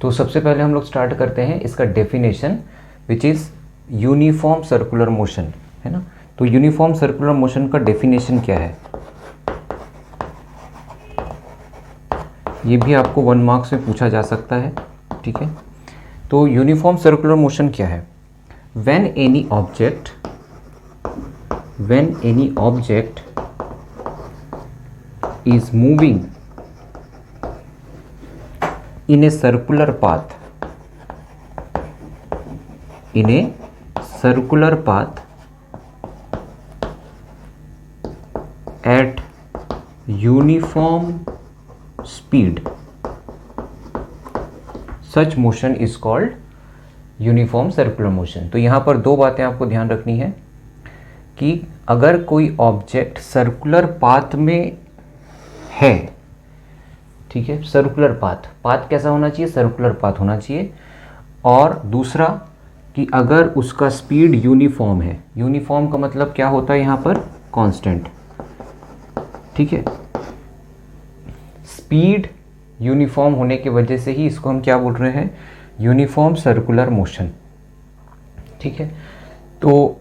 तो सबसे पहले हम लोग स्टार्ट करते हैं इसका definition, which is uniform circular motion, है ना। तो यूनिफॉर्म सर्कुलर मोशन का डेफिनेशन क्या है, ये भी आपको 1 मार्क्स में पूछा जा सकता है, ठीक है। तो यूनिफॉर्म सर्कुलर मोशन क्या है, when any object is moving in a circular path at uniform speed, such motion is called uniform circular motion. तो यहाँ पर दो बातें आपको ध्यान रखनी है कि अगर कोई ऑब्जेक्ट सर्कुलर पाथ में है, ठीक है, सर्कुलर पाथ कैसा होना चाहिए, सर्कुलर पाथ होना चाहिए। और दूसरा कि अगर उसका स्पीड यूनिफॉर्म है, यूनिफॉर्म का मतलब क्या होता है यहाँ पर, कांस्टेंट, ठीक है। स्पीड यूनिफॉर्म होने की वजह से ही इसको हम क्या बोल रहे हैं, यूनिफॉर्म सर्कुलर मोशन, ठीक है। तो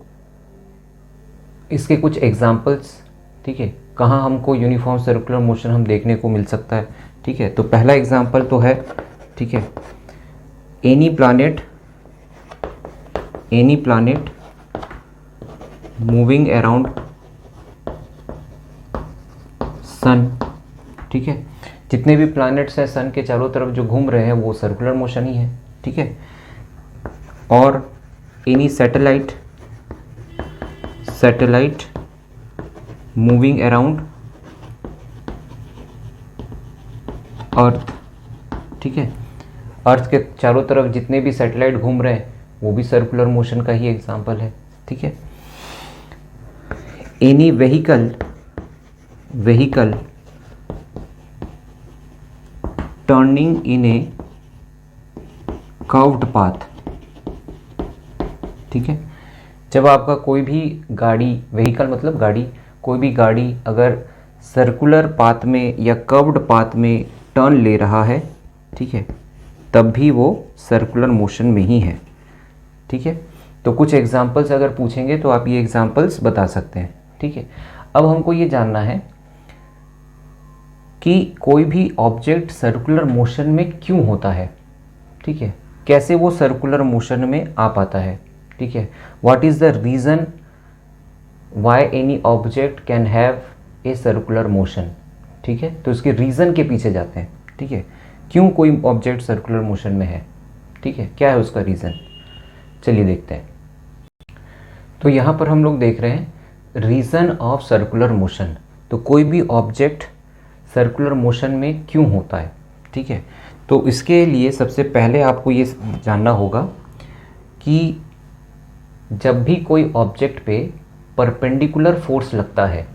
इसके कुछ एग्जांपल्स, ठीक है, कहाँ हमको यूनिफॉर्म सर्कुलर मोशन हम देखने को मिल सकता है, ठीक है। तो पहला एग्जांपल तो है, ठीक है, any planet moving around sun, ठीक है। जितने भी प्लैनेट्स हैं सन के चारों तरफ जो घूम रहे हैं वो सर्कुलर मोशन ही है, ठीक है। और एनी सैटेलाइट मूविंग अराउंड अर्थ, ठीक है। अर्थ के चारों तरफ जितने भी सैटेलाइट घूम रहे हैं वो भी सर्कुलर मोशन का ही एग्जांपल है, ठीक है। एनी व्हीकल टर्निंग इन ए कर्व्ड पाथ, ठीक है। जब आपका कोई भी गाड़ी, व्हीकल मतलब गाड़ी, कोई भी गाड़ी अगर सर्कुलर पाथ में या कर्व्ड पाथ में टर्न ले रहा है, ठीक है, तब भी वो सर्कुलर मोशन में ही है, ठीक है। तो कुछ एग्जांपल्स अगर पूछेंगे तो आप ये एग्जांपल्स बता सकते हैं, ठीक है। अब हमको ये जानना है कि कोई भी ऑब्जेक्ट सर्कुलर मोशन में क्यों होता है, ठीक है, कैसे वो सर्कुलर मोशन में आ पाता है, ठीक है। What is the reason why any object can have a circular motion, ठीक है। तो इसके रीज़न के पीछे जाते हैं, ठीक है, क्यों कोई ऑब्जेक्ट सर्कुलर मोशन में है, ठीक है, क्या है उसका रीज़न, चलिए देखते हैं। तो यहाँ पर हम लोग देख रहे हैं रीज़न ऑफ सर्कुलर मोशन। तो कोई भी ऑब्जेक्ट सर्कुलर मोशन में क्यों होता है, ठीक है। तो इसके लिए सबसे पहले आपको ये जानना होगा कि जब भी कोई ऑब्जेक्ट पे परपेंडिकुलर फोर्स लगता है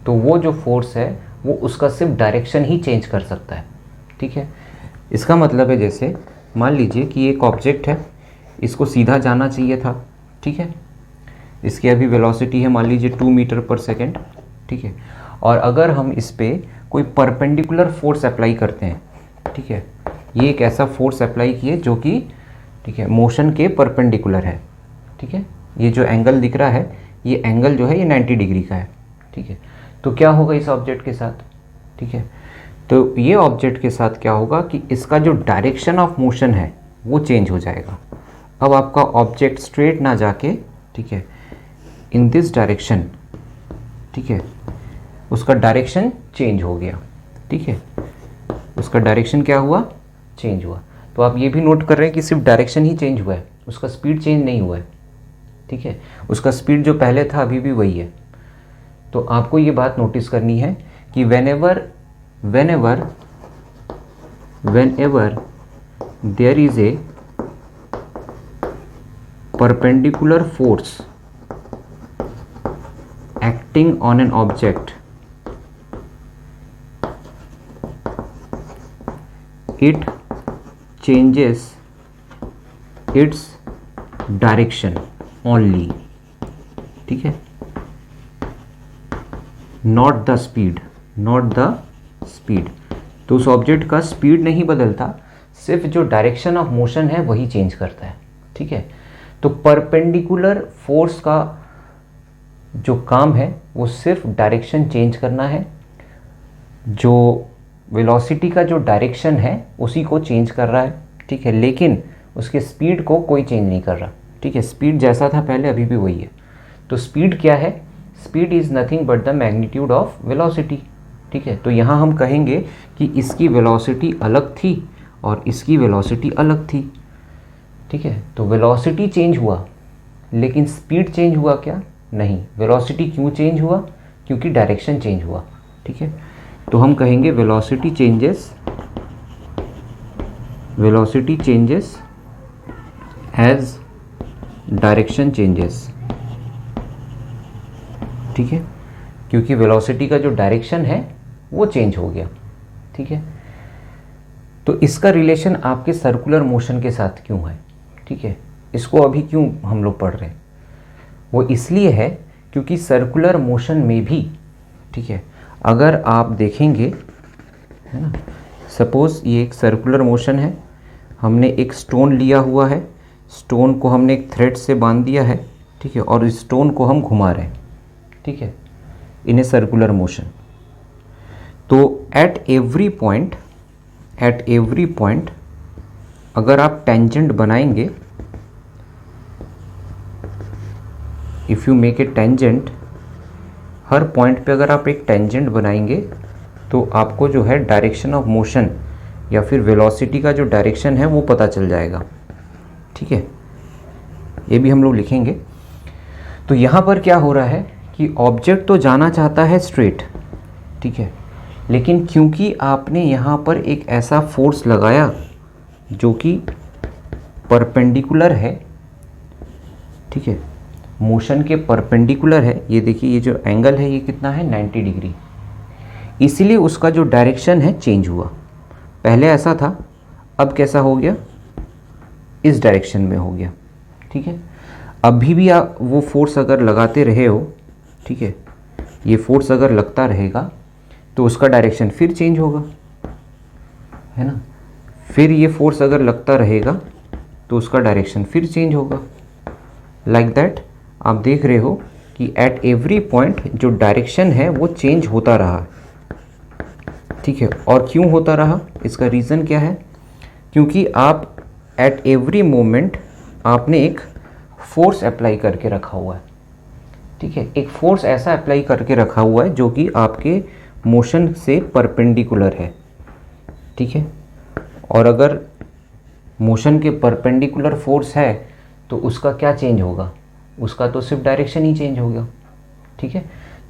तो वो जो फोर्स है वो उसका सिर्फ डायरेक्शन ही चेंज कर सकता है, ठीक है। इसका मतलब है जैसे मान लीजिए कि एक ऑब्जेक्ट है, इसको सीधा जाना चाहिए था, ठीक है, इसकी अभी वेलोसिटी है मान लीजिए 2 मीटर पर सेकेंड, ठीक है। और अगर हम इस पर कोई परपेंडिकुलर फोर्स अप्लाई करते हैं, ठीक है, ये एक ऐसा फोर्स अप्लाई किए जो कि, ठीक है, मोशन के परपेंडिकुलर है, ठीक है। ये जो एंगल दिख रहा है ये एंगल जो है ये 90 डिग्री का है, ठीक है। तो क्या होगा इस ऑब्जेक्ट के साथ, ठीक है, तो ये ऑब्जेक्ट के साथ क्या होगा कि इसका जो डायरेक्शन ऑफ मोशन है वो चेंज हो जाएगा। अब आपका ऑब्जेक्ट स्ट्रेट ना जाके, ठीक है, इन दिस डायरेक्शन, ठीक है, उसका डायरेक्शन चेंज हो गया, ठीक है, उसका डायरेक्शन क्या हुआ, चेंज हुआ। तो आप ये भी नोट कर रहे हैं कि सिर्फ डायरेक्शन ही चेंज हुआ है, उसका स्पीड चेंज नहीं हुआ है, ठीक है, उसका स्पीड जो पहले था अभी भी वही है। तो आपको ये बात नोटिस करनी है कि whenever there is a perpendicular force acting on an object, it changes its direction only, ठीक है, not the speed। तो उस ऑब्जेक्ट का स्पीड नहीं बदलता, सिर्फ जो डायरेक्शन ऑफ मोशन है वही चेंज करता है, ठीक है। तो परपेंडिकुलर फोर्स का जो काम है वो सिर्फ डायरेक्शन चेंज करना है, जो वेलोसिटी का जो डायरेक्शन है उसी को चेंज कर रहा है, ठीक है, लेकिन उसके स्पीड को कोई चेंज नहीं कर रहा, ठीक है। स्पीड जैसा था पहले अभी भी वही है। तो स्पीड क्या है? Speed is nothing but the magnitude of velocity, ठीक है। तो यहाँ हम कहेंगे कि इसकी वेलोसिटी अलग थी और इसकी वेलोसिटी अलग थी, ठीक है। तो वेलोसिटी चेंज हुआ लेकिन स्पीड चेंज हुआ क्या? नहीं। वेलोसिटी क्यों चेंज हुआ? क्योंकि डायरेक्शन चेंज हुआ, ठीक है। तो हम कहेंगे velocity changes as direction changes, ठीक है, क्योंकि वेलोसिटी का जो डायरेक्शन है वो चेंज हो गया, ठीक है। तो इसका रिलेशन आपके सर्कुलर मोशन के साथ क्यों है, ठीक है, इसको अभी क्यों हम लोग पढ़ रहे हैं? वो इसलिए है क्योंकि सर्कुलर मोशन में भी, ठीक है, अगर आप देखेंगे, है ना, सपोज़ ये एक सर्कुलर मोशन है, हमने एक स्टोन लिया हुआ है, स्टोन को हमने एक थ्रेड से बांध दिया है, ठीक है, और इस स्टोन को हम घुमा रहे हैं, ठीक है, इन ए सर्कुलर मोशन। तो एट एवरी पॉइंट अगर आप टेंजेंट बनाएंगे, if you make a tangent, her point पे अगर आप एक टेंजेंट बनाएंगे तो आपको जो है डायरेक्शन ऑफ मोशन या फिर वेलोसिटी का जो डायरेक्शन है वो पता चल जाएगा, ठीक है। ये भी हम लोग लिखेंगे। तो यहाँ पर क्या हो रहा है कि ऑब्जेक्ट तो जाना चाहता है स्ट्रेट, ठीक है, लेकिन क्योंकि आपने यहाँ पर एक ऐसा फोर्स लगाया जो कि परपेंडिकुलर है, ठीक है, मोशन के परपेंडिकुलर है, ये देखिए ये जो एंगल है ये कितना है? 90 डिग्री, इसीलिए उसका जो डायरेक्शन है चेंज हुआ। पहले ऐसा था, अब कैसा हो गया? इस डायरेक्शन में हो गया, ठीक है। अभी भी आप वो फोर्स अगर लगाते रहे हो, ठीक है, ये फोर्स अगर लगता रहेगा तो उसका डायरेक्शन फिर चेंज होगा, है ना। फिर ये फोर्स अगर लगता रहेगा तो उसका डायरेक्शन फिर चेंज होगा, लाइक दैट। आप देख रहे हो कि एट एवरी पॉइंट जो डायरेक्शन है वो चेंज होता रहा, ठीक है। और क्यों होता रहा? इसका रीज़न क्या है? क्योंकि आप एट एवरी मोमेंट आपने एक फोर्स अप्लाई करके रखा हुआ है, ठीक है, एक फोर्स ऐसा अप्लाई करके रखा हुआ है जो कि आपके मोशन से परपेंडिकुलर है, ठीक है। और अगर मोशन के परपेंडिकुलर फोर्स है तो उसका क्या चेंज होगा? उसका तो सिर्फ डायरेक्शन ही चेंज होगा, ठीक है।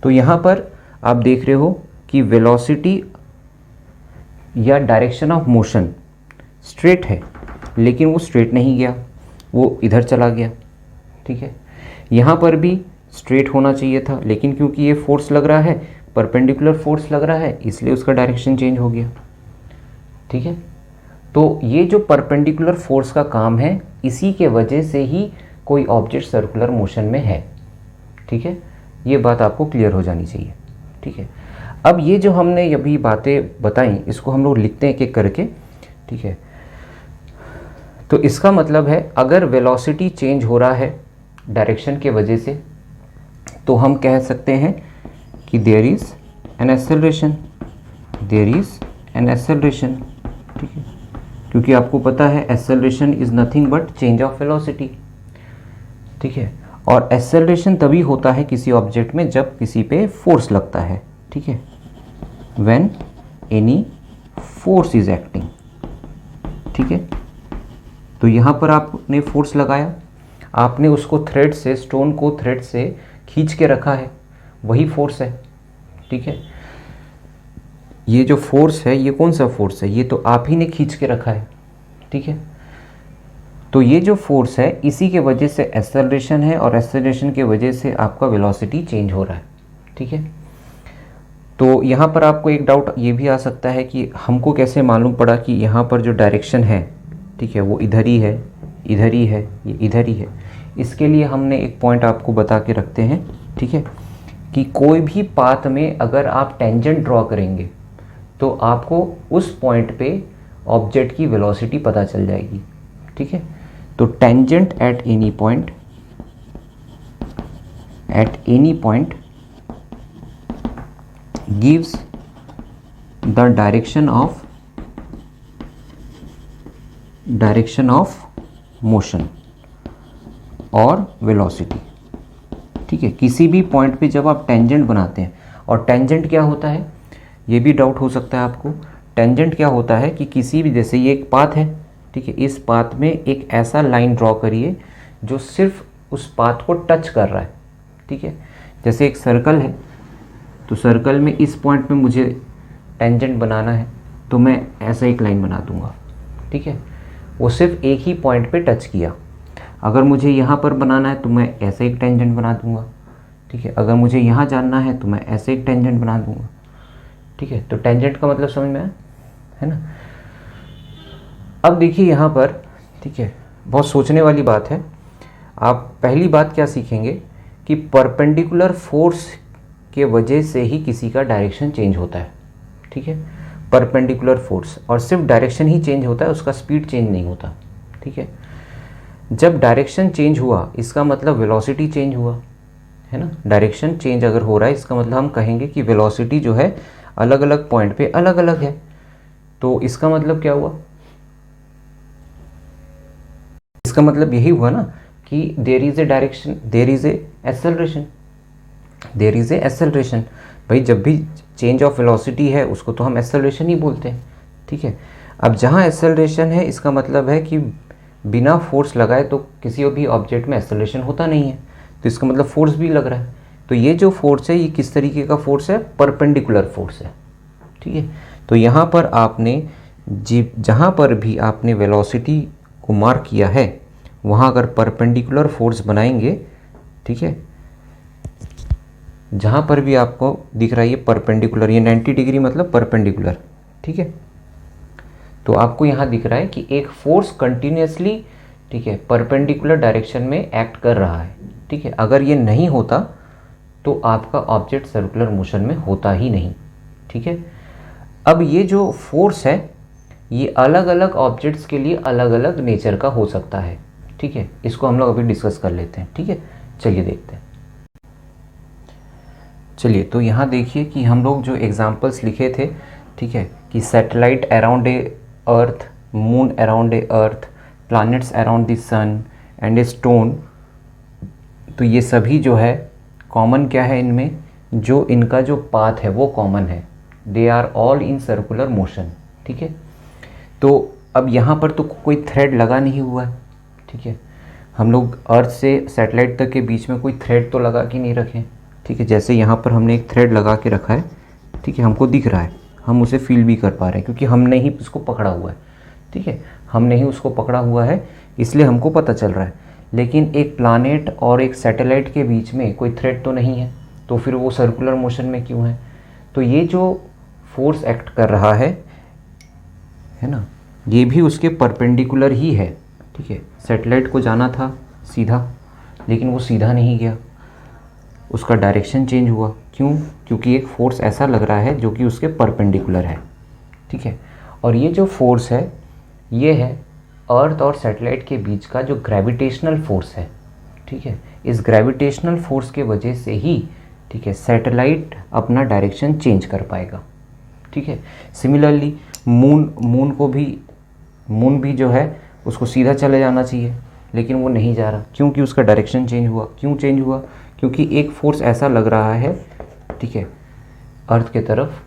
तो यहाँ पर आप देख रहे हो कि वेलोसिटी या डायरेक्शन ऑफ मोशन स्ट्रेट है, लेकिन वो स्ट्रेट नहीं गया, वो इधर चला गया, ठीक है। यहाँ पर भी स्ट्रेट होना चाहिए था, लेकिन क्योंकि ये फोर्स लग रहा है, परपेंडिकुलर फोर्स लग रहा है, इसलिए उसका डायरेक्शन चेंज हो गया, ठीक है। तो ये जो परपेंडिकुलर फोर्स का काम है, इसी के वजह से ही कोई ऑब्जेक्ट सर्कुलर मोशन में है, ठीक है। ये बात आपको क्लियर हो जानी चाहिए, ठीक है। अब ये जो हमने अभी बातें बताई इसको हम लोग लिखते हैं एक एक करके, ठीक है। तो इसका मतलब है अगर वेलोसिटी चेंज हो रहा है डायरेक्शन के वजह से तो हम कह सकते हैं कि देयर इज़ एन एक्सेलरेशन, ठीक है, क्योंकि आपको पता है acceleration is nothing but change of velocity, ठीक है। और एक्सेलरेशन तभी होता है किसी ऑब्जेक्ट में जब किसी पे फोर्स लगता है, ठीक है, when any force is acting, ठीक है। तो यहाँ पर आपने फोर्स लगाया, आपने उसको थ्रेड से, स्टोन को थ्रेड से खींच के रखा है, वही फोर्स है, ठीक है। ये जो फोर्स है ये कौन सा फोर्स है? ये तो आप ही ने खींच के रखा है, ठीक है। तो ये जो फोर्स है इसी के वजह से एक्सेलरेशन है और एक्सेलरेशन के वजह से आपका वेलोसिटी चेंज हो रहा है, ठीक है। तो यहाँ पर आपको एक डाउट ये भी आ सकता है कि हमको कैसे मालूम पड़ा कि यहाँ पर जो डायरेक्शन है, ठीक है, वो इधर ही है, इधर ही है, ये इधर ही है। इसके लिए हमने एक पॉइंट आपको बता के रखते हैं, ठीक है, कि कोई भी पाथ में अगर आप टेंजेंट ड्रॉ करेंगे तो आपको उस पॉइंट पे ऑब्जेक्ट की वेलोसिटी पता चल जाएगी। ठीक है, तो tangent at any point gives the direction of motion और वेलोसिटी। ठीक है, किसी भी पॉइंट पे जब आप टेंजेंट बनाते हैं, और टेंजेंट क्या होता है ये भी डाउट हो सकता है आपको। टेंजेंट क्या होता है कि किसी भी, जैसे ये एक पाथ है, ठीक है, इस पाथ में एक ऐसा लाइन ड्रॉ करिए जो सिर्फ उस पाथ को टच कर रहा है। ठीक है, जैसे एक सर्कल है, तो सर्कल में इस पॉइंट पे मुझे टेंजेंट बनाना है, तो मैं ऐसा एक लाइन बना दूंगा। ठीक है, वो सिर्फ एक ही पॉइंट पे टच किया। अगर मुझे यहाँ पर बनाना है तो मैं ऐसे एक टेंजेंट बना दूंगा। ठीक है, अगर मुझे यहाँ जानना है तो मैं ऐसे एक टेंजेंट बना दूंगा। ठीक है, तो टेंजेंट का मतलब समझ में आया है ना। अब देखिए यहाँ पर, ठीक है, बहुत सोचने वाली बात है। आप पहली बात क्या सीखेंगे कि परपेंडिकुलर फोर्स के वजह से ही किसी का डायरेक्शन चेंज होता है। ठीक है, परपेंडिकुलर फोर्स, और सिर्फ डायरेक्शन ही चेंज होता है, उसका स्पीड चेंज नहीं होता। ठीक है, जब डायरेक्शन चेंज हुआ इसका मतलब वेलोसिटी चेंज हुआ, है ना। डायरेक्शन चेंज अगर हो रहा है इसका मतलब हम कहेंगे कि वेलोसिटी जो है अलग अलग पॉइंट पे अलग अलग है। तो इसका मतलब क्या हुआ, इसका मतलब यही हुआ ना कि there is a direction, there is a acceleration, there is a acceleration. भाई जब भी चेंज ऑफ वेलोसिटी है उसको तो हम एक्सेलरेशन ही बोलते हैं। ठीक है, अब जहाँ एक्सेलरेशन है इसका मतलब है कि बिना फोर्स लगाए तो किसी भी ऑब्जेक्ट में एक्सेलरेशन होता नहीं है, तो इसका मतलब फोर्स भी लग रहा है। तो ये जो फोर्स है ये किस तरीके का फोर्स है, परपेंडिकुलर फोर्स है। ठीक है, तो यहाँ पर आपने जहाँ पर भी आपने वेलोसिटी को मार्क किया है वहाँ अगर परपेंडिकुलर फोर्स बनाएंगे, ठीक है, जहाँ पर भी आपको दिख रहा है ये परपेंडिकुलर, ये 90 डिग्री मतलब परपेंडिकुलर। ठीक है, तो आपको यहाँ दिख रहा है कि एक फोर्स कंटिन्यूसली, ठीक है, परपेंडिकुलर डायरेक्शन में एक्ट कर रहा है। ठीक है, अगर ये नहीं होता तो आपका ऑब्जेक्ट सर्कुलर मोशन में होता ही नहीं। ठीक है, अब ये जो फोर्स है ये अलग अलग ऑब्जेक्ट्स के लिए अलग अलग नेचर का हो सकता है। ठीक है, इसको हम लोग अभी डिस्कस कर लेते हैं। ठीक है, चलिए देखते हैं। चलिए, तो यहाँ देखिए कि हम लोग जो एग्जांपल्स लिखे थे, ठीक है, कि satellite around a earth, moon around a earth, planets around the sun and a stone, तो ये सभी जो है कॉमन क्या है इनमें, जो इनका जो पाथ है वो कॉमन है, they are all in circular motion. ठीक है, तो अब यहाँ पर तो कोई थ्रेड लगा नहीं हुआ है। ठीक है, हम लोग अर्थ से सैटेलाइट तक के बीच में कोई थ्रेड तो लगा के नहीं रखें। ठीक है, जैसे यहाँ पर हमने एक थ्रेड लगा के रखा है, ठीक है, हमको दिख रहा है, हम उसे फील भी कर पा रहे हैं क्योंकि हमने ही उसको पकड़ा हुआ है। ठीक है, हमने ही उसको पकड़ा हुआ है इसलिए हमको पता चल रहा है। लेकिन एक प्लैनेट और एक सैटेलाइट के बीच में कोई थ्रेड तो नहीं है, तो फिर वो सर्कुलर मोशन में क्यों है। तो ये जो फोर्स एक्ट कर रहा है ना, ये भी उसके परपेंडिकुलर ही है। ठीक है, सैटेलाइट को जाना था सीधा, लेकिन वो सीधा नहीं गया, उसका डायरेक्शन चेंज हुआ। क्यों? क्योंकि एक फोर्स ऐसा लग रहा है जो कि उसके परपेंडिकुलर है। ठीक है, और ये जो फोर्स है ये है अर्थ और सैटेलाइट के बीच का जो ग्रेविटेशनल फोर्स है। ठीक है, इस ग्रेविटेशनल फोर्स के वजह से ही, ठीक है, सैटेलाइट अपना डायरेक्शन चेंज कर पाएगा। ठीक है, सिमिलरली मून भी जो है उसको सीधा चले जाना चाहिए, लेकिन वो नहीं जा रहा। क्योंकि उसका डायरेक्शन चेंज हुआ। क्यों चेंज हुआ? क्योंकि एक फोर्स ऐसा लग रहा है, ठीक है, अर्थ के तरफ,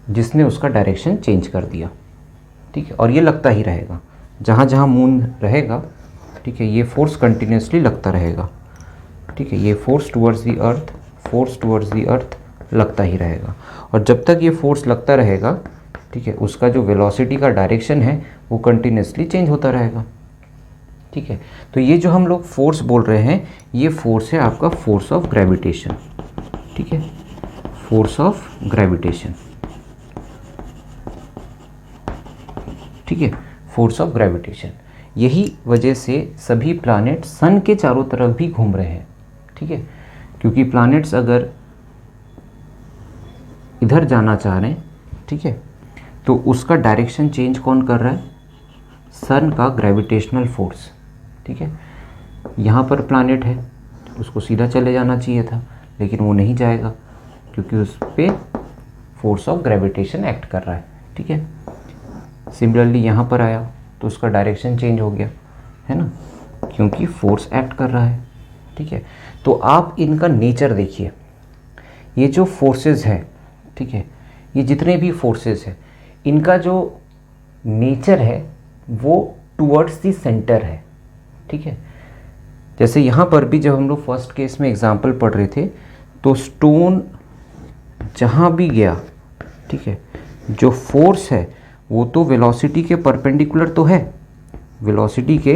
जिसने उसका डायरेक्शन चेंज कर दिया। ठीक है, और ये लगता ही रहेगा जहाँ जहाँ मून रहेगा। ठीक है, ये फोर्स कंटिन्यूसली लगता रहेगा। ठीक है, ये फोर्स टुवर्ड्स द अर्थ लगता ही रहेगा, और जब तक ये फोर्स लगता रहेगा, ठीक है, उसका जो वेलोसिटी का डायरेक्शन है वो कंटिन्यूसली चेंज होता रहेगा। ठीक है, तो ये जो हम लोग फोर्स बोल रहे हैं ये फोर्स है आपका फोर्स ऑफ ग्रेविटेशन। ठीक है, फोर्स ऑफ ग्रेविटेशन। ठीक है, फोर्स ऑफ ग्रेविटेशन। यही वजह से सभी प्लैनेट सन के चारों तरफ भी घूम रहे हैं। ठीक है, क्योंकि प्लैनेट्स अगर इधर जाना चाह रहे हैं, ठीक है, तो उसका डायरेक्शन चेंज कौन कर रहा है? सन का ग्रेविटेशनल फोर्स। ठीक है, यहाँ पर प्लैनेट है, उसको सीधा चले जाना चाहिए था, लेकिन वो नहीं जाएगा क्योंकि उस पर फोर्स ऑफ ग्रेविटेशन एक्ट कर रहा है। ठीक है, सिमिलरली यहाँ पर आया तो उसका डायरेक्शन चेंज हो गया, है ना, क्योंकि फोर्स एक्ट कर रहा है। ठीक है, तो आप इनका नेचर देखिए, ये जो फोर्सेस है, ठीक है, ये जितने भी फोर्सेस हैं, इनका जो नेचर है वो टुवर्ड्स द सेंटर है। ठीक है, जैसे यहाँ पर भी जब हम लोग फर्स्ट केस में एग्जांपल पढ़ रहे थे, तो स्टोन जहाँ भी गया, ठीक है, जो फोर्स है वो तो वेलोसिटी के परपेंडिकुलर तो है, वेलोसिटी के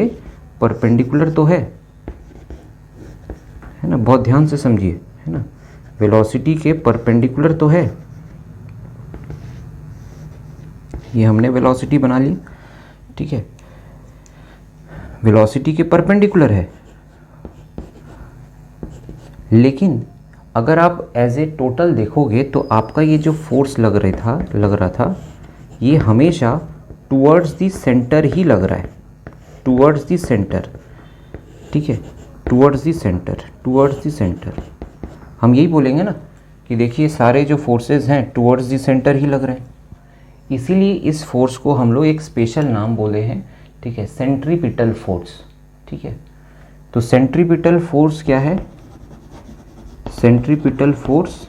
परपेंडिकुलर तो है ना, बहुत ध्यान से समझिए, है ना, वेलोसिटी के परपेंडिकुलर तो है। ये हमने वेलोसिटी बना ली, ठीक है, वेलोसिटी के परपेंडिकुलर है। लेकिन अगर आप एज ए टोटल देखोगे तो आपका ये जो फोर्स लग रहा था ये हमेशा टुवर्ड्स द सेंटर ही लग रहा है, टुवर्ड्स द सेंटर। ठीक है, towards the centre, towards the centre. हम यही बोलेंगे ना कि देखिए सारे जो फोर्सेस हैं टुवर्ड्स द सेंटर ही लग रहे हैं, इसीलिए इस फोर्स को हम लोग एक स्पेशल नाम बोले हैं। ठीक है, सेंट्रीपिटल फोर्स। ठीक है, तो सेंट्रीपिटल फोर्स क्या है? Centripetal force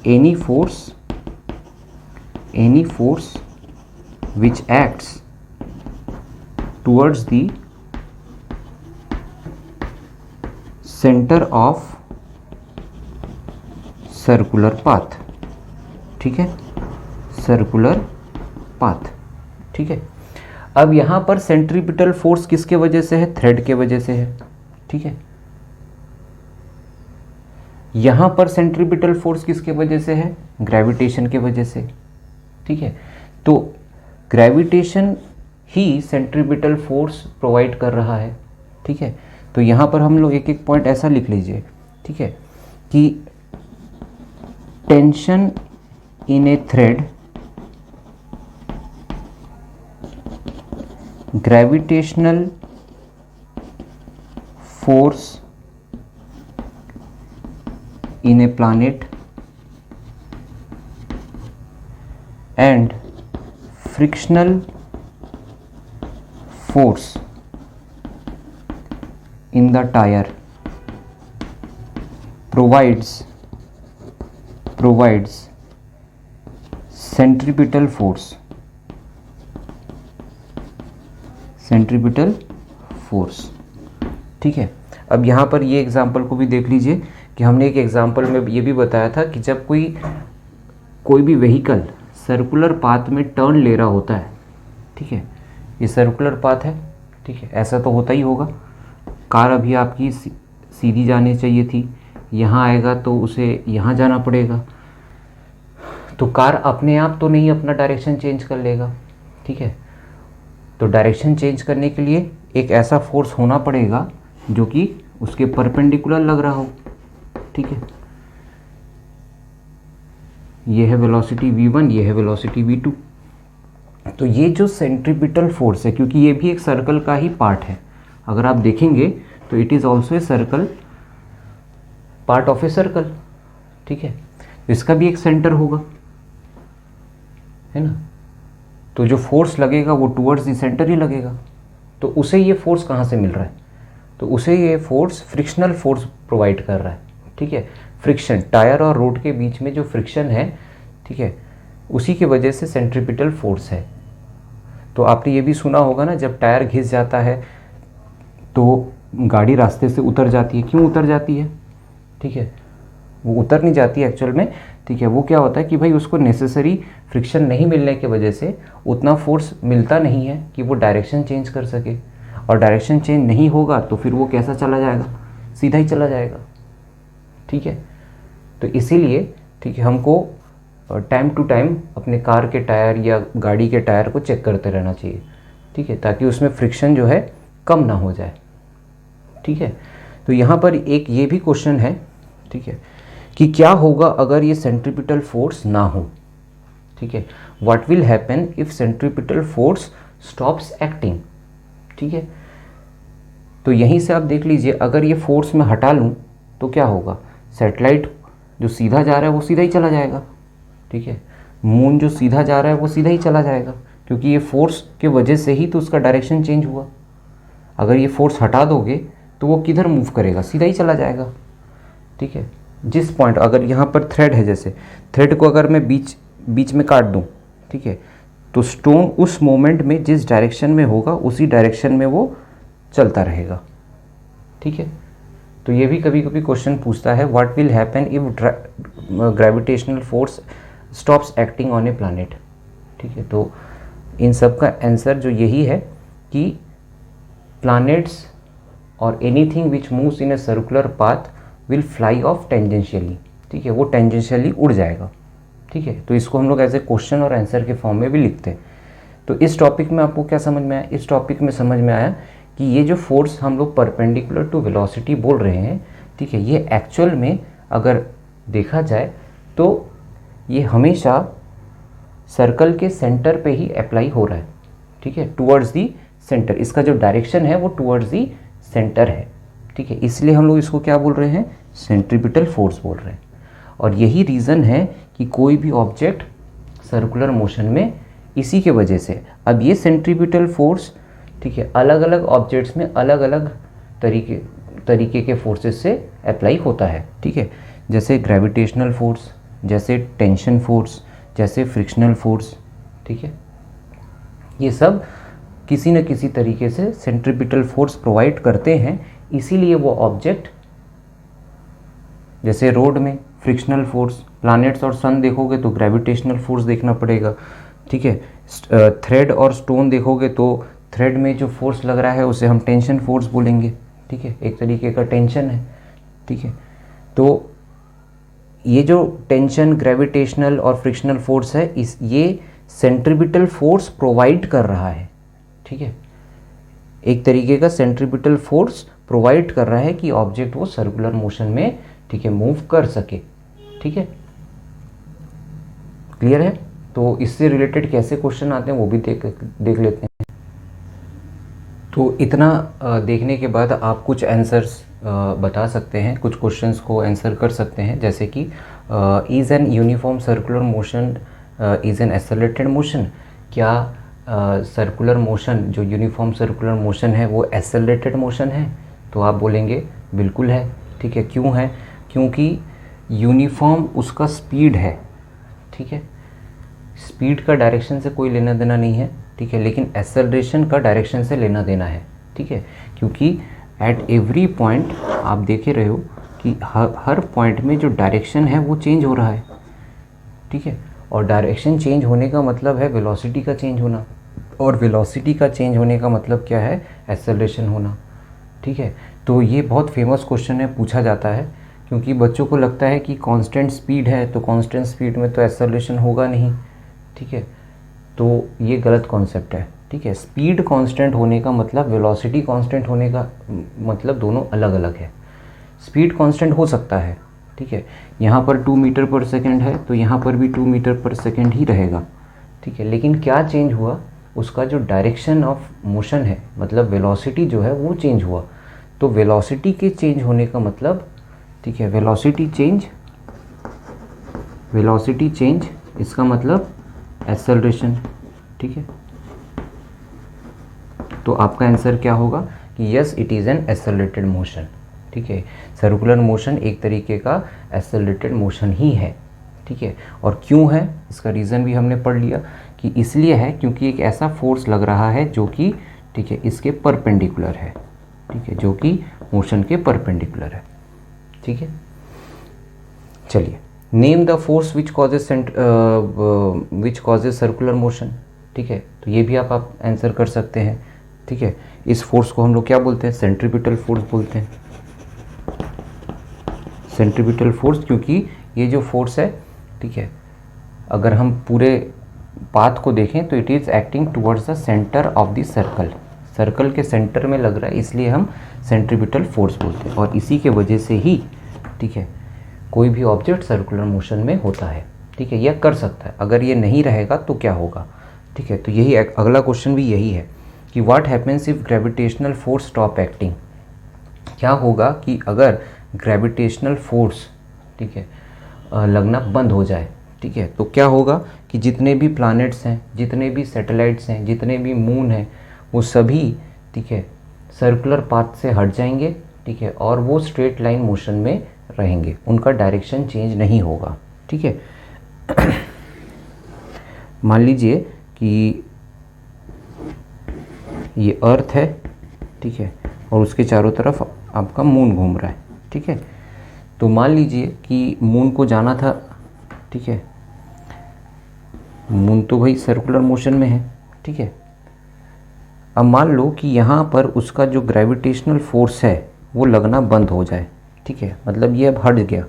any force which acts towards the center of circular path। ठीक है, सर्कुलर पाथ। ठीक है, अब यहाँ पर सेंट्रीपिटल फोर्स किसके वजह से है? थ्रेड के वजह से है। ठीक है, यहाँ पर सेंट्रीपिटल फोर्स किसके वजह से है? ग्रेविटेशन के वजह से। ठीक है, तो ग्रेविटेशन ही सेंट्रीपिटल फोर्स प्रोवाइड कर रहा है। ठीक है, तो यहाँ पर हम लोग एक एक पॉइंट ऐसा लिख लीजिए, ठीक है, कि tension in A thread, gravitational force in a planet and frictional force in the tire provides centripetal force, ठीक है। अब यहाँ पर ये एग्जाम्पल को भी देख लीजिए कि हमने एक एग्जाम्पल में ये भी बताया था कि जब कोई भी व्हीकल सर्कुलर पाथ में टर्न ले रहा होता है, ठीक है, ये सर्कुलर पाथ है, ठीक है, ऐसा तो होता ही होगा। कार अभी आपकी सीधी जानी चाहिए थी, यहाँ आएगा तो उसे यहाँ जाना पड़ेगा, तो कार अपने आप तो नहीं अपना डायरेक्शन चेंज कर लेगा। ठीक है, तो डायरेक्शन चेंज करने के लिए एक ऐसा फोर्स होना पड़ेगा जो कि उसके परपेंडिकुलर लग रहा हो। ठीक है, ये है वेलोसिटी v1, ये है वेलोसिटी v2। तो ये जो सेंट्रीपिटल फोर्स है, क्योंकि ये भी एक सर्कल का ही पार्ट है, अगर आप देखेंगे तो it is also a circle, part of a circle. ठीक है, तो इसका भी एक सेंटर होगा, है ना, तो जो फोर्स लगेगा वो टुवर्ड्स द सेंटर ही लगेगा। तो उसे ये फोर्स कहाँ से मिल रहा है? तो उसे ये फोर्स फ्रिक्शनल फोर्स प्रोवाइड कर रहा है। ठीक है, फ्रिक्शन, टायर और रोड के बीच में जो फ्रिक्शन है, ठीक है, उसी की वजह से सेंट्रीपिटल फोर्स है। तो आपने ये भी सुना होगा ना, जब टायर घिस जाता है तो गाड़ी रास्ते से उतर जाती है। क्यों उतर जाती है? ठीक है, वो उतर नहीं जाती है एक्चुअल में। ठीक है, वो क्या होता है कि भाई उसको नेसेसरी फ्रिक्शन नहीं मिलने की वजह से उतना फोर्स मिलता नहीं है कि वो डायरेक्शन चेंज कर सके, और डायरेक्शन चेंज नहीं होगा तो फिर वो कैसा चला जाएगा? सीधा ही चला जाएगा। ठीक है, तो इसीलिए ठीक है, हमको टाइम टू टाइम अपने कार के टायर या गाड़ी के टायर को चेक करते रहना चाहिए। ठीक है, ताकि उसमें फ्रिक्शन जो है कम ना हो जाए। ठीक है, तो यहाँ पर एक ये भी क्वेश्चन है, ठीक है, कि क्या होगा अगर ये सेंट्रीपिटल फोर्स ना हो? ठीक है, what will happen if centripetal force stops acting. ठीक है, तो यहीं से आप देख लीजिए, अगर ये फोर्स मैं हटा लूँ तो क्या होगा, सैटेलाइट जो सीधा जा रहा है वो सीधा ही चला जाएगा। ठीक है, मून जो सीधा जा रहा है वो सीधा ही चला जाएगा, क्योंकि ये फोर्स के वजह से ही तो उसका डायरेक्शन चेंज हुआ। अगर ये फोर्स हटा दोगे तो वो किधर मूव करेगा, सीधा ही चला जाएगा। ठीक है, जिस पॉइंट, अगर यहाँ पर थ्रेड है, जैसे थ्रेड को अगर मैं बीच में काट दूँ, ठीक है, तो स्टोन उस मोमेंट में जिस डायरेक्शन में होगा उसी डायरेक्शन में वो चलता रहेगा। ठीक है, तो ये भी कभी कभी क्वेश्चन पूछता है, what will happen if gravitational force stops acting on A planet. ठीक है, तो इन सब का आंसर जो यही है कि प्लैनेट्स और anything which moves in a circular path will fly of tangentially. ठीक है, वो टेंजेंशियली उड़ जाएगा। ठीक है, तो इसको हम लोग एज ए क्वेश्चन और आंसर के फॉर्म में भी लिखते हैं। तो इस टॉपिक में आपको क्या समझ में आया, इस टॉपिक में समझ में आया कि ये जो फोर्स हम लोग परपेंडिकुलर टू वेलोसिटी बोल रहे हैं, ठीक है, ये एक्चुअल में अगर देखा जाए तो ये हमेशा सर्कल के सेंटर पे ही अप्लाई हो रहा है। ठीक है, टुवर्ड्स दी सेंटर, इसका जो डायरेक्शन है वो टुवर्ड्स दी सेंटर है। ठीक है, इसलिए हम लोग इसको क्या बोल रहे हैं, सेंट्रीपिटल फोर्स बोल रहे हैं। और यही रीज़न है कि कोई भी ऑब्जेक्ट सर्कुलर मोशन में इसी के वजह से, अब ये फोर्स, ठीक है, अलग अलग ऑब्जेक्ट्स में अलग अलग तरीके के फोर्सेस से अप्लाई होता है। ठीक है, जैसे ग्रेविटेशनल फोर्स, जैसे टेंशन फोर्स, जैसे फ्रिक्शनल फोर्स। ठीक है, ये सब किसी न किसी तरीके से सेंट्रीपिटल फोर्स प्रोवाइड करते हैं, इसीलिए वो ऑब्जेक्ट, जैसे रोड में फ्रिक्शनल फोर्स, प्लैनेट्स और सन देखोगे तो ग्रेविटेशनल फोर्स देखना पड़ेगा। ठीक है, थ्रेड और स्टोन देखोगे तो थ्रेड में जो फोर्स लग रहा है उसे हम टेंशन फोर्स बोलेंगे। ठीक है, एक तरीके का टेंशन है। ठीक है, तो ये जो टेंशन, ग्रेविटेशनल और फ्रिक्शनल फोर्स है, ये सेंट्रीपिटल फोर्स प्रोवाइड कर रहा है। ठीक है, एक तरीके का सेंट्रीपिटल फोर्स प्रोवाइड कर रहा है कि ऑब्जेक्ट वो सर्कुलर मोशन में, ठीक है, मूव कर सके। ठीक है, क्लियर है? तो इससे रिलेटेड कैसे क्वेश्चन आते हैं वो भी देख लेते हैं। तो इतना देखने के बाद आप कुछ आंसर्स बता सकते हैं, कुछ क्वेश्चंस को आंसर कर सकते हैं, जैसे कि is an uniform circular motion is an accelerated motion. क्या सर्कुलर मोशन, जो यूनिफॉर्म सर्कुलर मोशन है, वो एक्सेलरेटेड मोशन है? तो आप बोलेंगे बिल्कुल है। ठीक है, क्यों है? क्योंकि यूनिफॉर्म उसका स्पीड है। ठीक है, स्पीड का डायरेक्शन से कोई लेना देना नहीं है। ठीक है, लेकिन एक्सेलरेशन का डायरेक्शन से लेना देना है। ठीक है, क्योंकि एट एवरी पॉइंट आप देख ही रहे हो कि हर पॉइंट में जो डायरेक्शन है वो चेंज हो रहा है। ठीक है, और डायरेक्शन चेंज होने का मतलब है वेलोसिटी का चेंज होना, और वेलोसिटी का चेंज होने का मतलब क्या है? एक्सेलरेशन होना। ठीक है, तो ये बहुत फेमस क्वेश्चन है, पूछा जाता है, क्योंकि बच्चों को लगता है कि कांस्टेंट स्पीड है तो कांस्टेंट स्पीड में तो एक्सेलरेशन होगा नहीं। ठीक है, तो ये गलत कॉन्सेप्ट है। ठीक है, स्पीड कांस्टेंट होने का मतलब, वेलोसिटी कांस्टेंट होने का मतलब दोनों अलग अलग है। स्पीड कांस्टेंट हो सकता है, ठीक है, यहाँ पर 2 मीटर पर सेकेंड है तो यहाँ पर भी 2 मीटर पर सेकेंड ही रहेगा। ठीक है, लेकिन क्या चेंज हुआ? उसका जो डायरेक्शन ऑफ मोशन है, मतलब वेलोसिटी जो है वो चेंज हुआ। तो वेलोसिटी के चेंज होने का मतलब, ठीक है, वेलोसिटी चेंज इसका मतलब एक्सेलरेशन। ठीक है, तो आपका आंसर क्या होगा कि yes, it is an accelerated motion. ठीक है, सर्कुलर मोशन एक तरीके का एक्सेलरेटेड मोशन ही है। ठीक है, और क्यों है इसका रीज़न भी हमने पढ़ लिया कि इसलिए है क्योंकि एक ऐसा फोर्स लग रहा है जो कि, ठीक है, इसके परपेंडिकुलर है। ठीक है, जो कि मोशन के परपेंडिकुलर है। ठीक है, चलिए, name the force which causes circular motion. ठीक है, तो ये भी आप आंसर कर सकते हैं। ठीक है, इस फोर्स को हम लोग क्या बोलते हैं? सेंट्रीपिटल फोर्स बोलते हैं। सेंट्रीपिटल फोर्स, क्योंकि ये जो फोर्स है, ठीक है, अगर हम पूरे पाथ को देखें तो it is acting towards the centre of the circle. Circle के सेंटर में लग रहा है, इसलिए हम सेंट्रीपिटल फोर्स बोलते हैं। और इसी के वजह से ही, ठीक है, कोई भी ऑब्जेक्ट सर्कुलर मोशन में होता है। ठीक है, यह कर सकता है। अगर ये नहीं रहेगा तो क्या होगा, ठीक है। तो यही अगला क्वेश्चन भी यही है कि what happens if gravitational force stop acting. क्या होगा कि अगर ग्रेविटेशनल फोर्स, ठीक है, लगना बंद हो जाए, ठीक है, तो क्या होगा कि जितने भी प्लैनेट्स हैं, जितने भी सैटेलाइट्स हैं, जितने भी मून हैं, वो सभी, ठीक है, सर्कुलर पाथ से हट जाएंगे, ठीक है, और वो स्ट्रेट लाइन मोशन में रहेंगे, उनका डायरेक्शन चेंज नहीं होगा, ठीक है। मान लीजिए कि ये अर्थ है, ठीक है, और उसके चारों तरफ आपका मून घूम रहा है, ठीक है। तो मान लीजिए कि मून को जाना था, ठीक है, मून तो भाई सर्कुलर मोशन में है, ठीक है। अब मान लो कि यहाँ पर उसका जो ग्रेविटेशनल फोर्स है वो लगना बंद हो जाए, ठीक है, मतलब ये अब हट गया,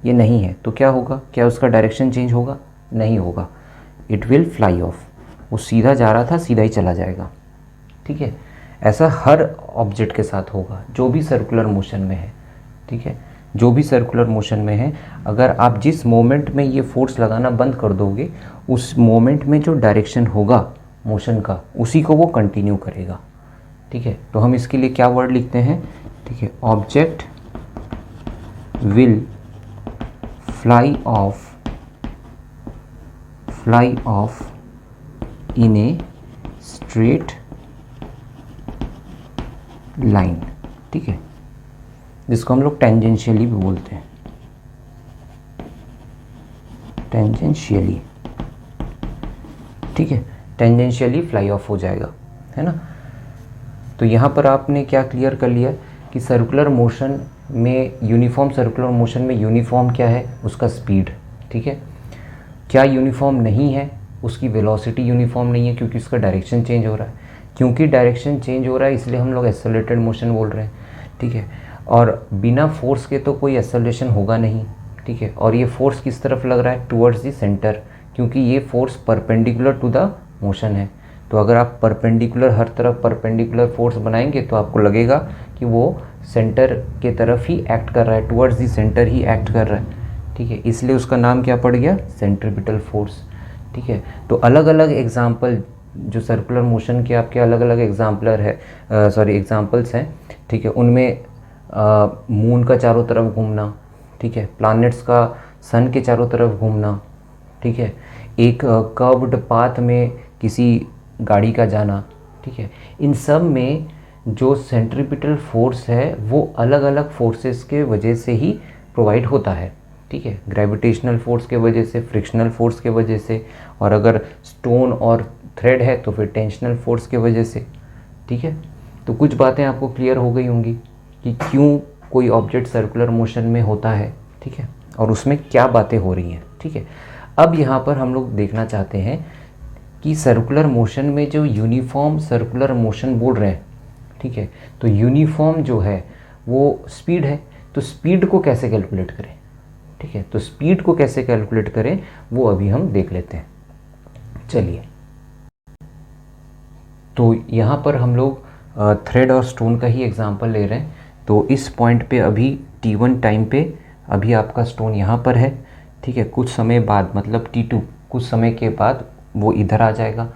ये नहीं है, तो क्या होगा, क्या उसका डायरेक्शन चेंज होगा, नहीं होगा, इट विल फ्लाई ऑफ, वो सीधा जा रहा था सीधा ही चला जाएगा, ठीक है। ऐसा हर ऑब्जेक्ट के साथ होगा जो भी सर्कुलर मोशन में है, ठीक है, जो भी सर्कुलर मोशन में है। अगर आप जिस मोमेंट में ये फोर्स लगाना बंद कर दोगे, उस मोमेंट में जो डायरेक्शन होगा मोशन का, उसी को वो कंटिन्यू करेगा, ठीक है। तो हम इसके लिए क्या वर्ड लिखते हैं, ठीक है, object will fly of in a straight line, ठीक है, जिसको हम लोग टेंजेंशियली भी बोलते हैं, टेंजेंशियली, ठीक है, टेंजेंशियली फ्लाई ऑफ हो जाएगा, है ना। तो यहाँ पर आपने क्या क्लियर कर लिया कि सर्कुलर मोशन में, यूनिफॉर्म सर्कुलर मोशन में यूनिफॉर्म क्या है, उसका स्पीड, ठीक है। क्या यूनिफॉर्म नहीं है, उसकी वेलोसिटी यूनिफॉर्म नहीं है, क्योंकि उसका डायरेक्शन चेंज हो रहा है। क्योंकि डायरेक्शन चेंज हो रहा है इसलिए हम लोग एक्सेलरेटेड मोशन बोल रहे हैं, ठीक है। और बिना फोर्स के तो कोई एक्सेलरेशन होगा नहीं, ठीक है। और ये फोर्स किस तरफ लग रहा है, टुवर्ड्स द सेंटर, क्योंकि ये force perpendicular to the motion है। तो अगर आप परपेंडिकुलर, हर तरफ परपेंडिकुलर फोर्स बनाएंगे तो आपको लगेगा कि वो सेंटर के तरफ ही एक्ट कर रहा है, towards the centre he act कर रहा है, ठीक है। इसलिए उसका नाम क्या पड़ गया, सेंट्रीपिटल फोर्स, ठीक है। तो अलग अलग एग्जाम्पल, जो सर्कुलर मोशन के आपके अलग अलग एग्जाम्पल्स हैं, ठीक है। उनमें मून का चारों तरफ घूमना, ठीक है, प्लैनेट्स का सन के चारों तरफ घूमना, ठीक है, एक कर्व्ड पाथ में किसी गाड़ी का जाना, ठीक है। इन सब में जो सेंट्रीपिटल फोर्स है वो अलग अलग फोर्सेस के वजह से ही प्रोवाइड होता है, ठीक है। ग्रेविटेशनल फोर्स के वजह से, फ्रिक्शनल फोर्स के वजह से, और अगर स्टोन और थ्रेड है तो फिर टेंशनल फोर्स के वजह से, ठीक है। तो कुछ बातें आपको क्लियर हो गई होंगी कि क्यों कोई ऑब्जेक्ट सर्कुलर मोशन में होता है, ठीक है, और उसमें क्या बातें हो रही हैं, ठीक है। अब यहाँ पर हम लोग देखना चाहते हैं कि सर्कुलर मोशन में जो यूनिफॉर्म सर्कुलर मोशन बोल रहे हैं, ठीक है, तो यूनिफॉर्म जो है वो स्पीड है, तो स्पीड को कैसे कैलकुलेट करें, ठीक है। तो स्पीड को कैसे कैलकुलेट करें वो अभी हम देख लेते हैं, चलिए। तो यहाँ पर हम लोग थ्रेड और स्टोन का ही एग्जांपल ले रहे हैं। तो इस पॉइंट पे अभी t1 टाइम पे अभी आपका स्टोन यहाँ पर है, ठीक है। कुछ समय बाद, मतलब t2, कुछ समय के बाद वो इधर आ जाएगा।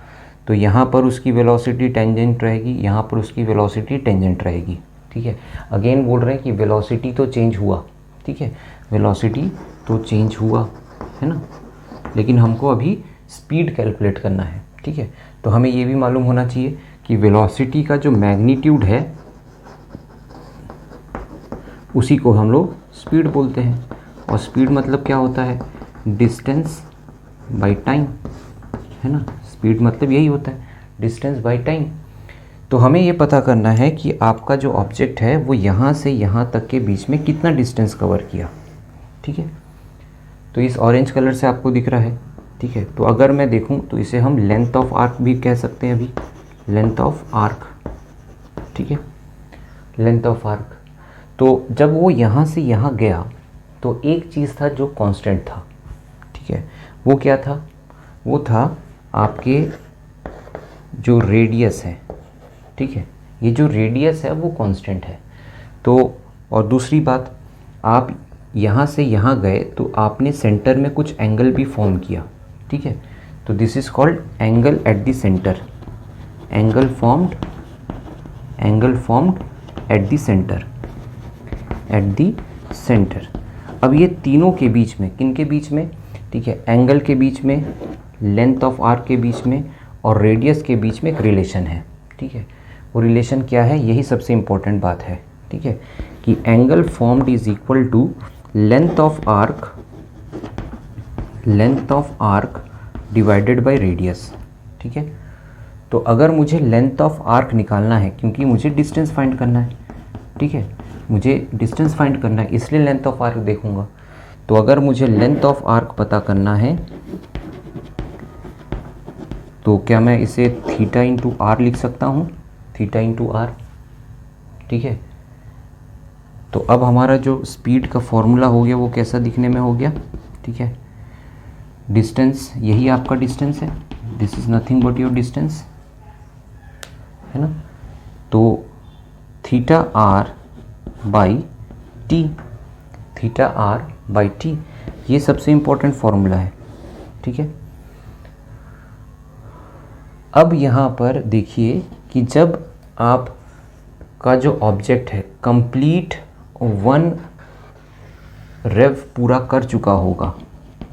तो यहाँ पर उसकी वेलोसिटी टेंजेंट रहेगी, यहाँ पर उसकी वेलोसिटी टेंजेंट रहेगी, ठीक है। अगेन बोल रहे हैं कि वेलोसिटी तो चेंज हुआ, ठीक है, वेलोसिटी तो चेंज हुआ, है ना, लेकिन हमको अभी स्पीड कैलकुलेट करना है, ठीक है। तो हमें ये भी मालूम होना चाहिए कि वेलोसिटी का जो मैग्नीट्यूड है उसी को हम लोग स्पीड बोलते हैं। और स्पीड मतलब क्या होता है, डिस्टेंस बाय टाइम, है ना। स्पीड मतलब यही होता है, डिस्टेंस बाय टाइम। तो हमें ये पता करना है कि आपका जो ऑब्जेक्ट है वो यहाँ से यहाँ तक के बीच में कितना डिस्टेंस कवर किया, ठीक है। तो इस ऑरेंज कलर से आपको दिख रहा है, ठीक है। तो अगर मैं देखूँ तो इसे हम लेंथ ऑफ आर्क भी कह सकते हैं, अभी लेंथ ऑफ आर्क, ठीक है, लेंथ ऑफ आर्क। तो जब वो यहाँ से यहाँ गया तो एक चीज़ था जो कांस्टेंट था, ठीक है। वो क्या था, वो था आपके जो रेडियस है, ठीक है, ये जो रेडियस है वो कांस्टेंट है। तो और दूसरी बात, आप यहाँ से यहाँ गए तो आपने सेंटर में कुछ एंगल भी फॉर्म किया, ठीक है। तो this is called angle at the centre, angle formed at the centre, अब ये तीनों के बीच में, किन के बीच में, ठीक है, एंगल के बीच में, लेंथ ऑफ आर्क के बीच में और रेडियस के बीच में एक रिलेशन है, ठीक है। वो रिलेशन क्या है, यही सबसे इम्पोर्टेंट बात है, ठीक है, कि angle formed is equal to length of arc divided by radius, ठीक है। तो अगर मुझे लेंथ ऑफ आर्क निकालना है, क्योंकि मुझे डिस्टेंस फाइंड करना है, ठीक है, मुझे डिस्टेंस फाइंड करना है, इसलिए लेंथ ऑफ आर्क देखूंगा। तो अगर मुझे लेंथ ऑफ आर्क पता करना है तो क्या मैं इसे थीटा इंटू आर लिख सकता हूँ, थीटा इंटू आर, ठीक है। तो अब हमारा जो स्पीड का फॉर्मूला हो गया वो कैसा दिखने में हो गया, ठीक है। डिस्टेंस, यही आपका डिस्टेंस है, this is nothing but your distance, है ना। तो theta r by t, theta r by t, ये सबसे इम्पोर्टेंट फॉर्मूला है, ठीक है। अब यहाँ पर देखिए कि जब आप का जो ऑब्जेक्ट है कंप्लीट 1 रेव पूरा कर चुका होगा,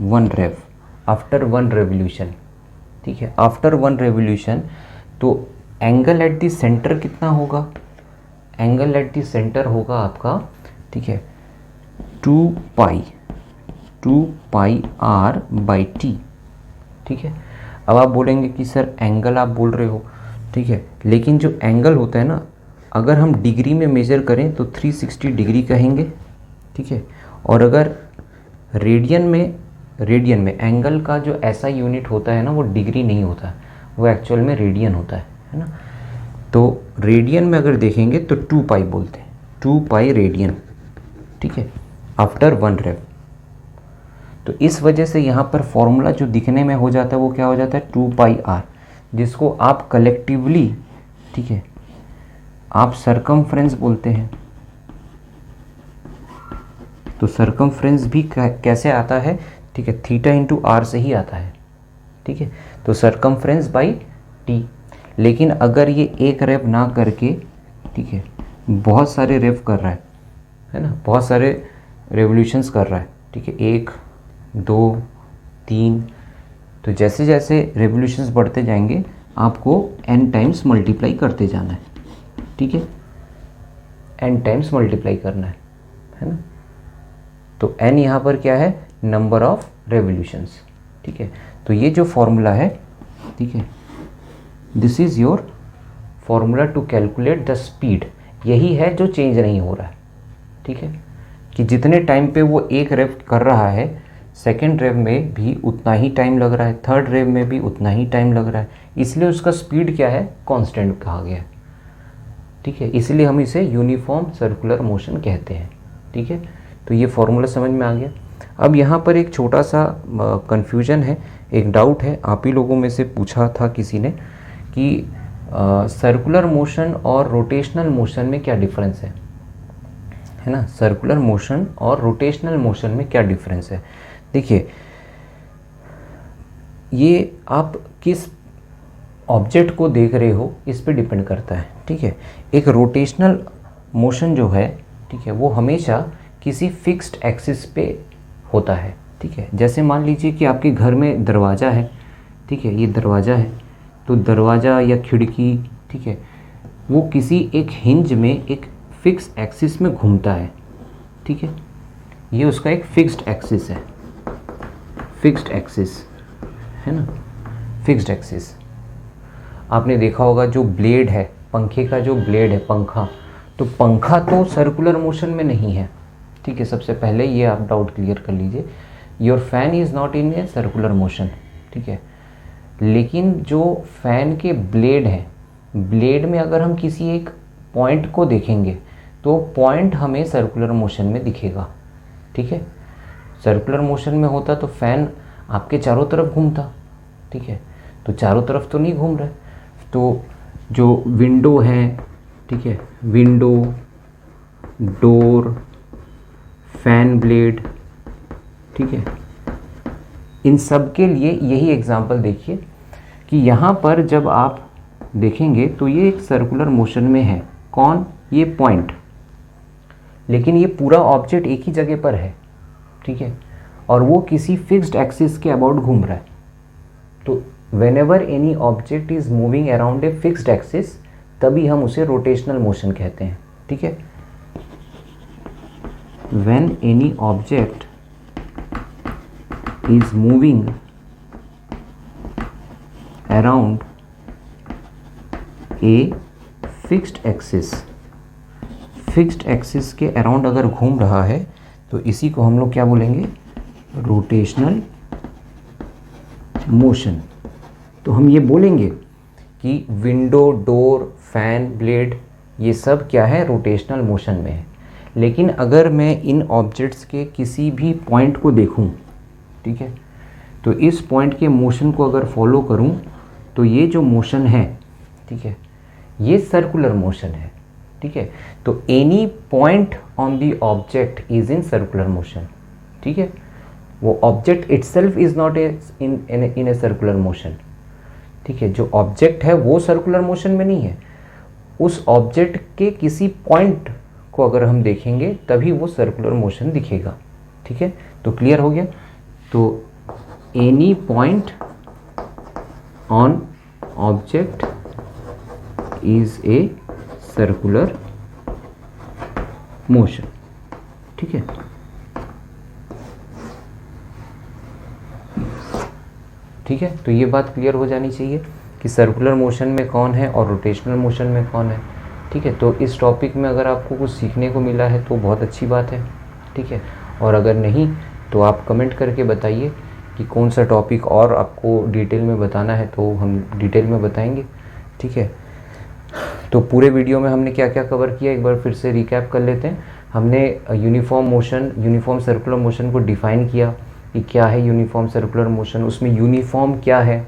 1 रेव, आफ्टर 1 रेवोल्यूशन, ठीक है, आफ्टर 1 रेवोल्यूशन, तो एंगल एट द सेंटर कितना होगा, एंगल एट द सेंटर होगा आपका, ठीक है, 2 पाई आर बाई टी, ठीक है। अब आप बोलेंगे कि सर एंगल आप बोल रहे हो, ठीक है, लेकिन जो एंगल होता है ना, अगर हम डिग्री में मेज़र करें तो 360 डिग्री कहेंगे, ठीक है। और अगर रेडियन में एंगल का जो ऐसा यूनिट होता है ना, वो डिग्री नहीं होता, वो एक्चुअल में रेडियन होता है ना। तो रेडियन में अगर देखेंगे तो 2 पाई बोलते हैं, 2 पाई रेडियन, ठीक है, आफ्टर 1 रेव। तो इस वजह से यहाँ पर फॉर्मूला जो दिखने में हो जाता है वो क्या हो जाता है, 2 पाई आर, जिसको आप कलेक्टिवली, ठीक है, आप सरकमफ्रेंस बोलते हैं। तो सरकमफ्रेंस भी कैसे आता है, ठीक है, थीटा इंटू आर से ही आता है, ठीक है। तो सरकमफ्रेंस बाई टी, लेकिन अगर ये एक रेव ना करके, ठीक है, बहुत सारे रेव कर रहा है ना, बहुत सारे रेवोल्यूशंस कर रहा है, ठीक है, 1 2 3, तो जैसे जैसे रेवोल्यूशंस बढ़ते जाएंगे आपको n टाइम्स मल्टीप्लाई करते जाना है, ठीक है, n टाइम्स मल्टीप्लाई करना है ना। तो n यहाँ पर क्या है, नंबर ऑफ रेवोल्यूशंस, ठीक है। तो ये जो फॉर्मूला है, ठीक है, this is your formula to calculate the speed, यही है जो चेंज नहीं हो रहा है, ठीक है, कि जितने टाइम पे वो एक रेव कर रहा है, सेकेंड रेव में भी उतना ही टाइम लग रहा है, थर्ड रेव में भी उतना ही टाइम लग रहा है, इसलिए उसका स्पीड क्या है, कांस्टेंट कहा गया है, ठीक है। इसलिए हम इसे यूनिफॉर्म सर्कुलर मोशन कहते हैं, ठीक है। तो ये फॉर्मूला समझ में आ गया। अब यहाँ पर एक छोटा सा कन्फ्यूजन है, एक डाउट है, आप ही लोगों में से पूछा था किसी ने कि सर्कुलर मोशन और रोटेशनल मोशन में क्या डिफरेंस है ना, सर्कुलर मोशन और रोटेशनल मोशन में क्या डिफरेंस है। देखिए, ये आप किस ऑब्जेक्ट को देख रहे हो इस पे डिपेंड करता है, ठीक है। एक रोटेशनल मोशन जो है, ठीक है, वो हमेशा किसी फिक्स्ड एक्सिस पे होता है, ठीक है। जैसे मान लीजिए कि आपके घर में दरवाज़ा है, ठीक है, ये दरवाज़ा है, तो दरवाज़ा या खिड़की, ठीक है, वो किसी एक हिंज में एक फिक्स एक्सिस में घूमता है, ठीक है, ये उसका एक फिक्स्ड एक्सिस है, फिक्स्ड एक्सिस है ना, फिक्स्ड एक्सिस। आपने देखा होगा जो ब्लेड है, पंखे का जो ब्लेड है, पंखा, तो पंखा तो सर्कुलर मोशन में नहीं है, ठीक है। सबसे पहले ये आप डाउट क्लियर कर लीजिए, your fan is not in a circular motion, ठीक है। लेकिन जो फैन के ब्लेड हैं, ब्लेड में अगर हम किसी एक पॉइंट को देखेंगे तो पॉइंट हमें सर्कुलर मोशन में दिखेगा, ठीक है। सर्कुलर मोशन में होता तो फैन आपके चारों तरफ घूमता, ठीक है, तो चारों तरफ तो नहीं घूम रहा है। तो जो विंडो है, ठीक है, विंडो, डोर, फैन ब्लेड, ठीक है। इन सब के लिए यही एग्जांपल देखिए कि यहाँ पर जब आप देखेंगे तो ये एक सर्कुलर मोशन में है। कौन? ये पॉइंट। लेकिन ये पूरा ऑब्जेक्ट एक ही जगह पर है, ठीक है, और वो किसी फिक्स्ड एक्सिस के अबाउट घूम रहा है। तो whenever any object is moving around a fixed axis, तभी हम उसे रोटेशनल मोशन कहते हैं, ठीक है। When any object is moving around a fixed axis, fixed axis के अराउंड अगर घूम रहा है तो इसी को हम लोग क्या बोलेंगे? Rotational motion. तो हम ये बोलेंगे कि विंडो, डोर, फैन, ब्लेड ये सब क्या है? रोटेशनल मोशन में है। लेकिन अगर मैं इन ऑब्जेक्ट्स के किसी भी पॉइंट को देखूं, ठीक है, तो इस पॉइंट के मोशन को अगर फॉलो करूं तो ये जो मोशन है, ठीक है, ये सर्कुलर मोशन है, ठीक है। तो any point on the object is in circular motion, ठीक है। वो object itself is not in a circular motion, ठीक है। जो ऑब्जेक्ट है वो सर्कुलर मोशन में नहीं है, उस ऑब्जेक्ट के किसी पॉइंट को अगर हम देखेंगे तभी वो सर्कुलर मोशन दिखेगा, ठीक है। तो क्लियर हो गया? तो any point on object is a circular motion, ठीक है। ठीक है, तो ये बात क्लियर हो जानी चाहिए कि सर्कुलर मोशन में कौन है और रोटेशनल मोशन में कौन है, ठीक है। तो इस टॉपिक में अगर आपको कुछ सीखने को मिला है तो बहुत अच्छी बात है, ठीक है। और अगर नहीं तो आप कमेंट करके बताइए कि कौन सा टॉपिक और आपको डिटेल में बताना है, तो हम डिटेल में बताएंगे, ठीक है। तो पूरे वीडियो में हमने क्या क्या कवर किया एक बार फिर से रिकैप कर लेते हैं। हमने uniform motion, uniform circular motion को डिफ़ाइन किया कि क्या है यूनिफॉर्म सर्कुलर मोशन, उसमें यूनिफॉर्म क्या है,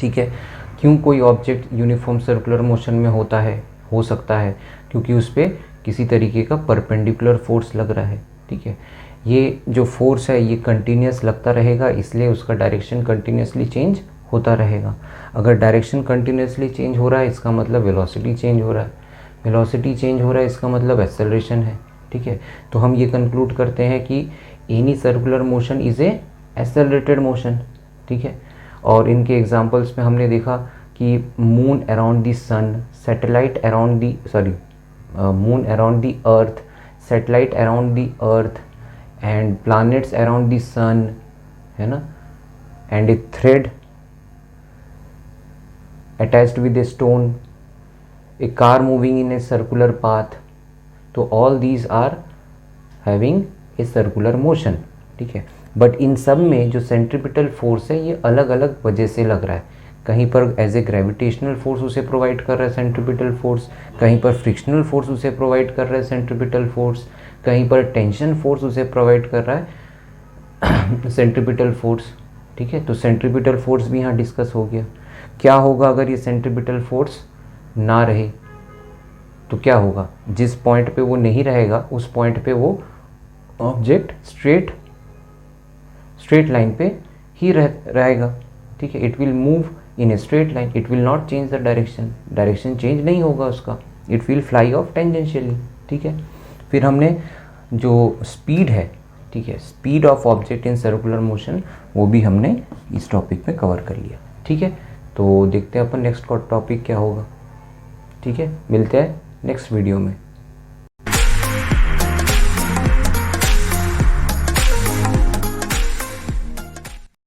ठीक है। क्यों कोई ऑब्जेक्ट यूनिफॉर्म सर्कुलर मोशन में होता है, हो सकता है क्योंकि उस पर किसी तरीके का परपेंडिकुलर फोर्स लग रहा है, ठीक है। ये जो फोर्स है ये कंटिन्यूस लगता रहेगा, इसलिए उसका डायरेक्शन कंटिन्यूसली चेंज होता रहेगा। अगर डायरेक्शन कंटिन्यूसली चेंज हो रहा है इसका मतलब वेलोसिटी चेंज हो रहा है, वेलोसिटी चेंज हो रहा है इसका मतलब एक्सेलरेशन है, ठीक है। तो हम ये कंक्लूड करते हैं कि any circular motion is a accelerated motion, ठीक है। और इनके एग्जांपल्स में हमने देखा कि moon around the sun, satellite around the moon around the earth, satellite around the earth and planets around the sun, है ना, and a thread attached with a stone, a car moving in a circular path. तो all these are having a circular motion, ठीक है। But in सब में जो centripetal force है ये अलग अलग वजह से लग रहा है। कहीं पर एज ए ग्रेविटेशनल फोर्स उसे प्रोवाइड कर रहा है सेंट्रीपिटल फोर्स, कहीं पर फ्रिक्शनल फोर्स उसे प्रोवाइड कर रहा है सेंट्रीपिटल फोर्स, कहीं पर टेंशन फोर्स उसे प्रोवाइड कर रहा है सेंट्रीपिटल फोर्स, ठीक है। तो सेंट्रीपिटल फोर्स भी यहाँ डिस्कस हो गया। क्या होगा अगर ये सेंट्रीपिटल फोर्स ना रहे? तो क्या होगा? जिस पॉइंट पे वो नहीं रहेगा उस पॉइंट पे वो ऑब्जेक्ट स्ट्रेट लाइन पे ही रहेगा, ठीक है। It will move in a straight line, it will not change the direction, direction change नहीं होगा उसका, it will fly of tangentially, ठीक है। फिर हमने जो स्पीड है, ठीक है, speed of object in circular motion, वो भी हमने इस टॉपिक में कवर कर लिया, ठीक है। तो देखते हैं अपन नेक्स्ट टॉपिक क्या होगा, ठीक है। मिलते हैं नेक्स्ट वीडियो में।